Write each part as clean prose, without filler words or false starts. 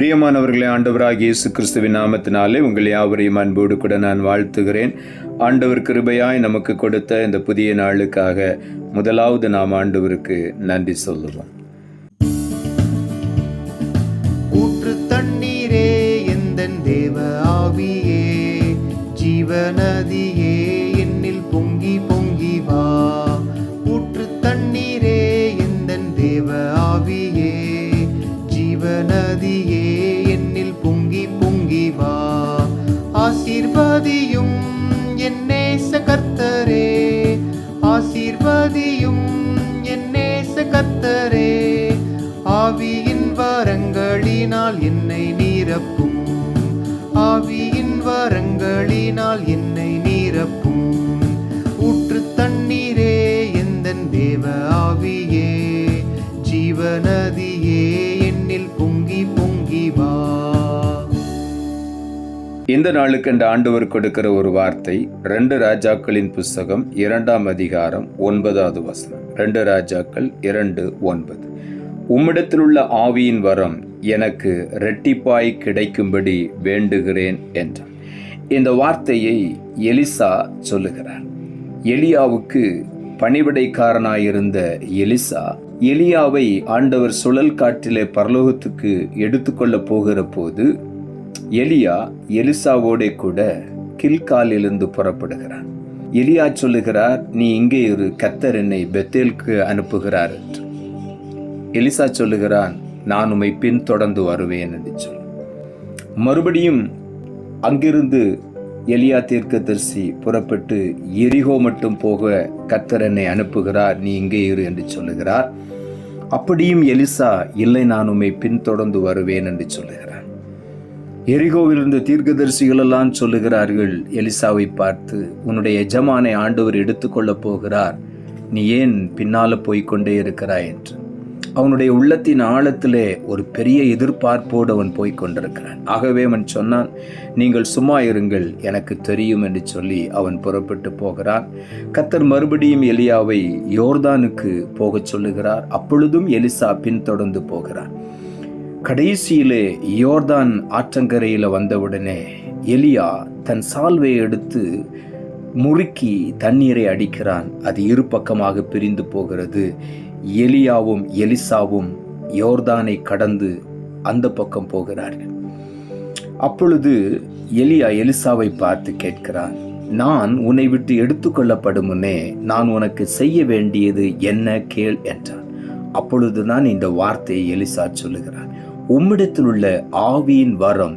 பிரியமானவர்களே, ஆண்டவராகிய இயேசு கிறிஸ்துவின் நாமத்தினாலே உங்கள் யாவரையும் அன்போடு கூட நான் வாழ்த்துகிறேன். ஆண்டவர் கிருபையாய் நமக்கு கொடுத்த இந்த புதிய நாளுக்காக முதலாவது நாம் ஆண்டவருக்கு நன்றி சொல்லுவோம். ஊற்று தண்ணீரே எந்தன் தேவ ஆவியே, ஜீவநதியே என்னில் பொங்கி பொங்கி வா. ஊற்று தண்ணீரே எந்தன் தேவ ஆவியே, ஜீவநதியே என்னில் பொங்கி பொங்கி வா. ஆசீர்வதியும் என் நேச கர்த்தரே, ஆசீர்வதியும் என் நேச கர்த்தரே. ஆவியின் வரங்களினால் என்னை நிரப்பும், ஆவியின் வரங்களினால் என்னை நிரப்பும். ஊற்று தண்ணீரே எந்தன் தேவ ஆவியே, ஜீவநதியே என்னில் பொங்கி பொங்கி வா. இந்த நாளுக்கு இந்த ஆண்டவர் கொடுக்கிற ஒரு வார்த்தை 2 ராஜாக்களின் புஸ்தகம் 2ஆம் அதிகாரம் 9வது வசனம். 2 ராஜாக்கள் 2:9. உம்மிடத்தில் உள்ள ஆவியின் வரம் எனக்கு இரட்டிப்பாய் கிடைக்கும்படி வேண்டுகிறேன் என்றார். இந்த வார்த்தையை எலிசா சொல்லுகிறார். எலியாவுக்கு பணிவிடைக்காரனாயிருந்த எலிசா, எலியாவை ஆண்டவர் சுழல் காற்றிலே பரலோகத்துக்கு எடுத்துக்கொள்ள போகிற போது எலியா எலிசாவோட கூட கில்காலிலிருந்து புறப்படுகிறார். எலியா சொல்லுகிறார், நீ இங்கே இரு, கர்த்தர் என்னை பெத்தேலுக்கு அனுப்புகிறார் என்று. எலிசா சொல்லுகிறான், நான் உம்மை பின்தொடர்ந்து வருவேன் என்று சொல். மறுபடியும் அங்கிருந்து எலியா தீர்க்கதரிசி புறப்பட்டு எரிகோ மட்டும் போக கர்த்தர் என்னை அனுப்புகிறார், நீ இங்கே இரு என்று சொல்லுகிறார். அப்படியும் எலிசா, இல்லை, நான் உம்மை பின்தொடர்ந்து வருவேன் என்று சொல்லுகிறார். எரிகோவிலிருந்து தீர்க்கதரிசிகள் எல்லாம் சொல்லுகிறார்கள் எலிசாவை பார்த்து, உன்னுடைய எஜமானை ஆண்டவர் எடுத்துக்கொள்ளப் போகிறார், நீ ஏன் பின்னால போய்கொண்டே இருக்கிறாய் என்று. அவனுடைய உள்ளத்தின் ஆழத்திலே ஒரு பெரிய எதிர்பார்ப்போடு அவன் போய்கொண்டிருக்கிறான். ஆகவே அவன் சொன்னான், நீங்கள் சும்மா இருங்கள், எனக்கு தெரியும் என்று சொல்லி அவன் புறப்பட்டு போகிறான். கர்த்தர் மறுபடியும் எலியாவை யோர்தானுக்கு போகச் சொல்லுகிறார். அப்பொழுதும் எலிசா பின்தொடர்ந்து போகிறான். கடைசியிலே யோர்தான் ஆற்றங்கரையில் வந்தவுடனே எலியா தன் சால்வையை எடுத்து முறுக்கி தண்ணீரை அடிக்கிறான். அது இரு பக்கமாக பிரிந்து போகிறது. எலியாவும் எலிசாவும் யோர்தானை கடந்து அந்த பக்கம் போகிறார்கள். அப்பொழுது எலியா எலிசாவை பார்த்து கேட்கிறான், நான் உன்னை விட்டு எடுத்துக்கொள்ளப்படும் முன்னே நான் உனக்கு செய்ய வேண்டியது என்ன கேள் என்றான். அப்பொழுதுதான் இந்த வார்த்தையை எலிசா சொல்லுகிறான், உம்மிடத்தில் உள்ள ஆவியின் வரம்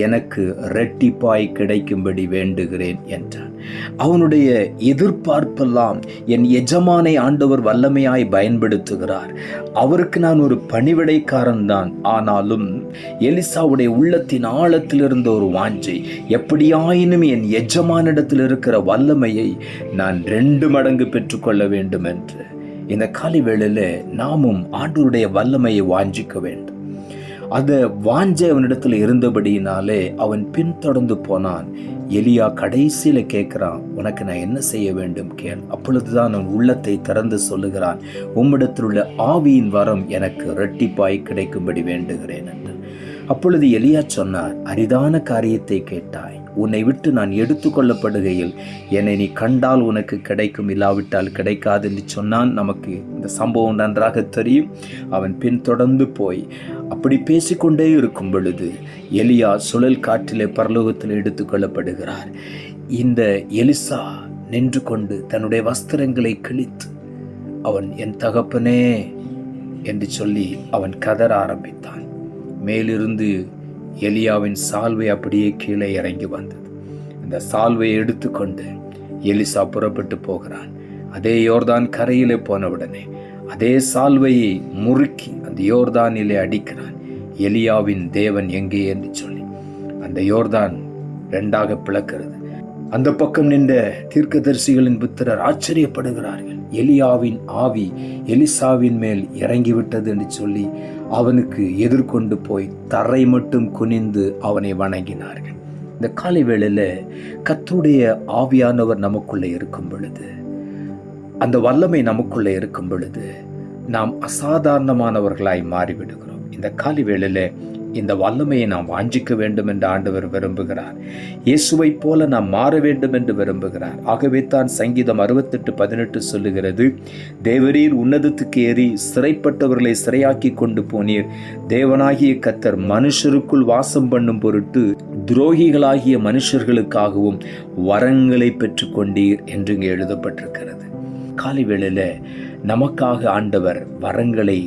எனக்கு இரட்டிப்பாய் கிடைக்கும்படி வேண்டுகிறேன் என்றான். அவனுடைய எதிர்பார்ப்பெல்லாம் என் எஜமானை ஆண்டவர் வல்லமையாய் பயன்படுத்துகிறார், அவருக்கு நான் ஒரு பணிவிடைக்காரன் தான். ஆனாலும் எலிசாவுடைய உள்ளத்தின் ஆழத்தில் இருந்த ஒரு வாஞ்சை, எப்படியாயினும் என் எஜமானிடத்தில் இருக்கிற வல்லமையை நான் 2 மடங்கு பெற்றுக்கொள்ள வேண்டும் என்று. இந்த காலை வேளையில நாமும் ஆண்டவருடைய வல்லமையை வாஞ்சிக்க வேண்டும். அந்த வாஞ்சை அவனிடத்தில் இருந்தபடியினாலே அவன் பின்தொடர்ந்து போனான். எலியா கடைசியில கேட்கிறான், உனக்கு நான் என்ன செய்ய வேண்டும் கேள். அப்பொழுதுதான் அவன் உள்ளத்தை திறந்து சொல்லுகிறான், உம்மிடத்தில் உள்ள ஆவியின் வரம் எனக்கு இரட்டிப்பாய் கிடைக்கும்படி வேண்டுகிறேன் என்று. அப்பொழுது எலியா சொன்னார், அரிதான காரியத்தை கேட்டாய். உன்னை விட்டு நான் எடுத்துக்கொள்ளப்படுகையில் என்னை நீ கண்டால் உனக்கு கிடைக்கும், இல்லாவிட்டால் கிடைக்காது என்று சொன்னான். நமக்கு இந்த சம்பவம் நன்றாக தெரியும். அவன் பின்தொடர்ந்து போய் அப்படி பேசிக்கொண்டே இருக்கும் பொழுது எலியா சுழல் காற்றிலே பரலோகத்தில் எடுத்துக்கொள்ளப்படுகிறார். இந்த எலிசா நின்று கொண்டு தன்னுடைய வஸ்திரங்களை கிழித்து அவன், என் தகப்பனே என்று சொல்லி அவன் கதற ஆரம்பித்தான். மேலிருந்து எலியாவின் சால்வை அப்படியே கீழே இறங்கி வந்தது. அந்த சால்வையை எடுத்துக்கொண்டு எலிசா புறப்பட்டு போகிறான். அதே யோர்தான் கரையிலே போனவுடனே அதே சால்வையை முறுக்கி அந்த யோர்தானிலே அடிக்கிறான். எலியாவின் தேவன் எங்கே என்று சொல்லி அந்த யோர்தான் 2ஆக பிளக்கிறது. அந்த பக்கம் நின்ற தீர்க்கதரிசிகளின் புத்திரர் ஆச்சரியப்படுகிறார்கள். எலியாவின் ஆவி எலிசாவின் மேல் இறங்கிவிட்டது என்று சொல்லி அவனுக்கு எதிர்கொண்டு போய் தரை மட்டும் குனிந்து அவனை வணங்கினார்கள். இந்த காலை வேளையில கர்த்தருடைய ஆவியானவர் நமக்குள்ளே இருக்கும் பொழுது, அந்த வல்லமை நமக்குள்ளே இருக்கும் பொழுது நாம் அசாதாரணமானவர்களாய் மாறிவிடுகிறோம். இந்த காலை வேளையில இந்த வல்லமையை நாம் வாஞ்சிக்க வேண்டும் என்று ஆண்டவர் விரும்புகிறார். இயேசுவை போல நாம் மாற வேண்டும் என்று விரும்புகிறார். ஆகவே தான் சங்கீதம் 68:18 சொல்லுகிறது, தேவரீர் உன்னதத்துக்கு ஏறி சிறைப்பட்டவர்களை சிறையாக்கி கொண்டு போனீர். தேவனாகிய கர்த்தர் மனுஷருக்குள் வாசம் பண்ணும் பொருட்டு துரோகிகளாகிய மனுஷர்களுக்காகவும் வரங்களை பெற்றுக் கொண்டீர் என்று இங்கே எழுதப்பட்டிருக்கிறது. காலை வேளையில நமக்காக ஆண்டவர் வரங்களை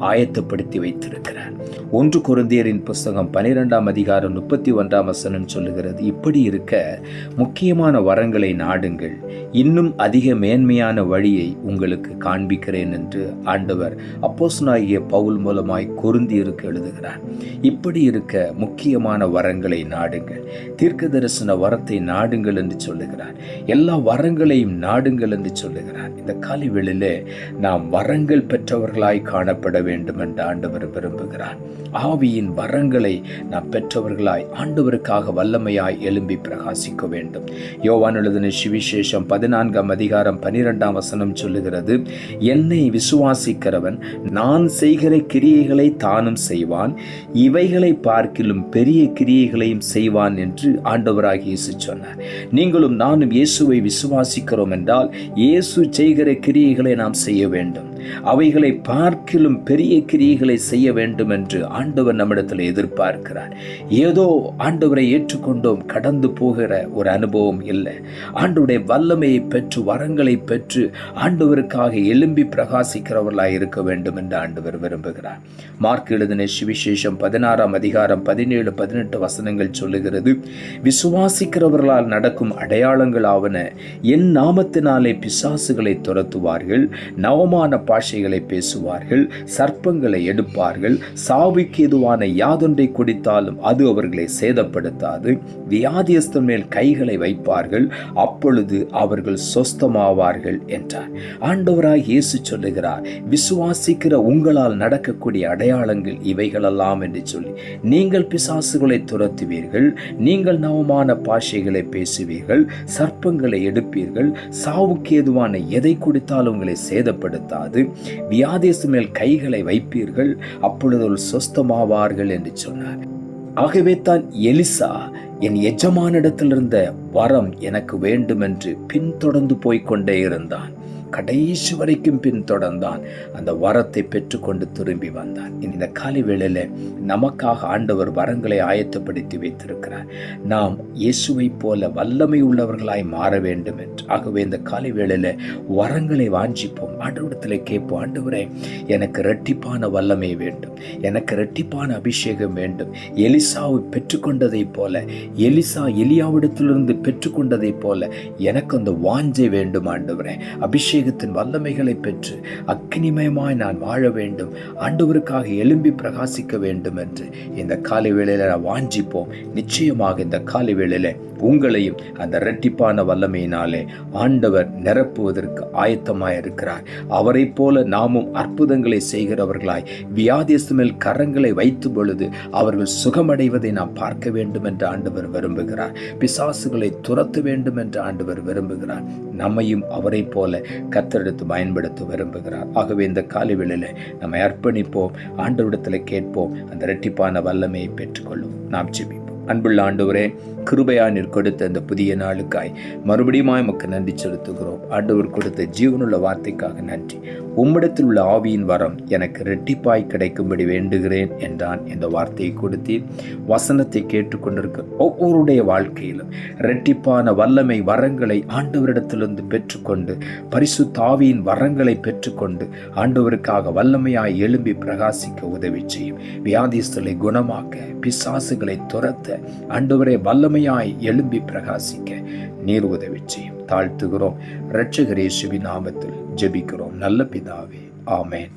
ஆயத்தப்படுத்தி வைத்திருக்கிறார். 1 கொரிந்தியரின் புஸ்தகம் 12:31 சொல்லுகிறது, இப்படி இருக்க முக்கியமான வரங்களை நாடுங்கள், இன்னும் அதிக மேன்மையான வழியை உங்களுக்கு காண்பிக்கிறேன் என்று ஆண்டவர் அப்போஸ்தலனாகிய பவுல் மூலமாய் கொரிந்தியருக்கு எழுதுகிறார். இப்படி இருக்க முக்கியமான வரங்களை நாடுங்கள், தீர்க்க தரிசன வரத்தை நாடுங்கள் என்று சொல்லுகிறார். எல்லா வரங்களையும் நாடுங்கள் என்று சொல்லுகிறார். இந்த காலை வேளையிலே நாம் வரங்கள் பெற்றவர்களாய் காணப்பட வேண்டும் என்று ஆண்டவர் விரும்புகிறார். ஆவியின் வரங்களை நாம் பெற்றவர்களாய் ஆண்டவருக்காக வல்லமையாய் எழும்பி பிரகாசிக்க வேண்டும். யோவான் எழுதின சுவிசேஷம் 14:12 சொல்லுகிறது, என்னை விசுவாசிக்கிறவன் நான் செய்கிற கிரியைகளை தானும் செய்வான், இவைகளை பார்க்கிலும் பெரிய கிரியைகளையும் செய்வான் என்று ஆண்டவராகிய இயேசு சொன்னார். நீங்களும் நானும் இயேசுவை விசுவாசிக்கிறோம் என்றால் இயேசு செய்கிற கிரியைகளை நாம் செய்ய வேண்டும். அவைகளை பார்க்கிலும் பெரிய கிரியைகளை செய்ய வேண்டும் என்று ஆண்டவர் நம்மிடத்தில் எதிர்பார்க்கிறார். ஏதோ ஆண்டவரை ஏற்றுக்கொண்டோம் கடந்து போகிற ஒரு அனுபவம் இல்லை. ஆண்டவருடைய வல்லமையை பெற்று வரங்களை பெற்று ஆண்டவருக்காக எழும்பி பிரகாசிக்கிறவர்களாய் இருக்க வேண்டும் என்று ஆண்டவர் விரும்புகிறார். மார்க் எழுதின சுவிசேஷம் 16:17-18 சொல்லுகிறது, விசுவாசிக்கிறவர்களால் நடக்கும் அடையாளங்கள் ஆவன, என் நாமத்தினாலே பிசாசுகளை துரத்துவார்கள், நவமான பாஷைகளை பேசுவார்கள், சர்ப்பங்களை எடுப்பார்கள், சாவுக்கு எதுவான யாதொன்றை குடித்தாலும் அது அவர்களை சேதப்படுத்தாது, வியாதியஸ்தன் மேல் கைகளை வைப்பார்கள், அப்பொழுது அவர்கள் சொஸ்தமாவார்கள் என்றார். ஆண்டவராய் இயேசு சொல்லுகிறார், விசுவாசிக்கிற உங்களால் நடக்கக்கூடிய அடையாளங்கள் இவைகளெல்லாம் என்று சொல்லி, நீங்கள் பிசாசுகளை துரத்துவீர்கள், நீங்கள் நவமான பாஷைகளை பேசுவீர்கள், சர்ப்பங்களை எடுப்பீர்கள், சாவுக்கு எதுவான எதை குடித்தாலும் உங்களை சேதப்படுத்தாது, வியாதியஸ்து மேல் கைகளை வைப்பீர்கள், அப்பொழுது சொஸ்தமாவார்கள் என்று சொன்னார். ஆகவே தான் எலிசா என் எஜமானிடத்திலிருந்த வரம் எனக்கு வேண்டும் என்று பின்தொடர்ந்து போய்கொண்டே இருந்தான். கடைசி வரைக்கும் பின்தொடர்ந்தான். அந்த வரத்தை பெற்றுக்கொண்டு திரும்பி வந்தான். இந்த காலை வேளையில நமக்காக ஆண்டவர் வரங்களை ஆயத்தப்படுத்தி வைத்திருக்கிறார். நாம் இயேசுவை போல வல்லமை உள்ளவர்களாய் மாற வேண்டும் என்று. ஆகவே இந்த காலை வேளையில வரங்களை வாஞ்சிப்போம். ஆண்டவரிடத்தில் கேட்போம், ஆண்டவரே எனக்கு இரட்டிப்பான வல்லமை வேண்டும், எனக்கு இரட்டிப்பான அபிஷேகம் வேண்டும். எலிசாவை பெற்றுக்கொண்டதை போல, எலிசா எலியாவிடத்திலிருந்து பெற்றுக்கொண்டதை போல எனக்கு அந்த வாஞ்சை வேண்டும் ஆண்டவரே. அபிஷேகத்தின் வல்லமைகளை பெற்று அக்னிமயமாய் நான் வாழ வேண்டும், ஆண்டவருக்காக எழும்பி பிரகாசிக்க வேண்டும் என்று இந்த காலை வேளையில வாஞ்சிப்போம். நிச்சயமாக இந்த காலை வேளையில உங்களையும் அந்த இரட்டிப்பான வல்லமையினாலே ஆண்டவர் நிரப்புவதற்கு ஆயத்தமாய் இருக்கிறார். அவரை போல நாமும் அற்புதங்களை செய்கிறவர்களாய் வியாதியஸ்து மேல் கரங்களை வைத்த பொழுது அவர்கள் சுகமடைவதை நாம் பார்க்க வேண்டும் என்று ஆண்டவர் விரும்புகிறார். பிசாசுகளை துரத்த வேண்டும் என்று ஆண்டவர் விரும்புகிறார். நம்மையும் அவரை போல கர்த்தரிடத்து பயன்படுத்த விரும்புகிறார். ஆகவே இந்த காலை வேளையில நம்ம அர்ப்பணிப்போம், ஆண்டவரிடத்தில் கேட்போம், அந்த இரட்டிப்பான வல்லமையை பெற்றுக்கொள்ளும். நாம் ஜெபிப்போம். அன்புள்ள ஆண்டவரே, கிருபையாய் நீர் கொடுத்த இந்த புதிய நாளுக்காய் மறுபடியும் உமக்கு நன்றி செலுத்துகிறோம். ஆண்டவர் கொடுத்த ஜீவனுள்ள வார்த்தைக்காக நன்றி. உம்மிடத்தில் உள்ள ஆவியின் வரம் எனக்கு இரட்டிப்பாய் கிடைக்கும்படி வேண்டுகிறேன் என்றான். இந்த வார்த்தையை கொடுத்து வசனத்தை கேட்டுக்கொண்டிருக்க ஒவ்வொருடைய வாழ்க்கையிலும் இரட்டிப்பான வல்லமை வரங்களை ஆண்டவரிடத்திலிருந்து பெற்றுக்கொண்டு பரிசுத்த ஆவியின் வரங்களை பெற்றுக்கொண்டு ஆண்டவருக்காக வல்லமையாய் எழும்பி பிரகாசிக்க உதவி செய்யும். வியாதிஸ்தலை குணமாக்க, பிசாசுகளை துரத்த ஆண்டவரே வல்லமையாய் எழும்பி பிரகாசிக்க நீர் உதவி செய்யும். தாழ்த்துகிறோம். இரட்சகர் இயேசுவின் நாமத்தில் ஜெபிக்கிறோம் நல்ல பிதாவே, ஆமென்.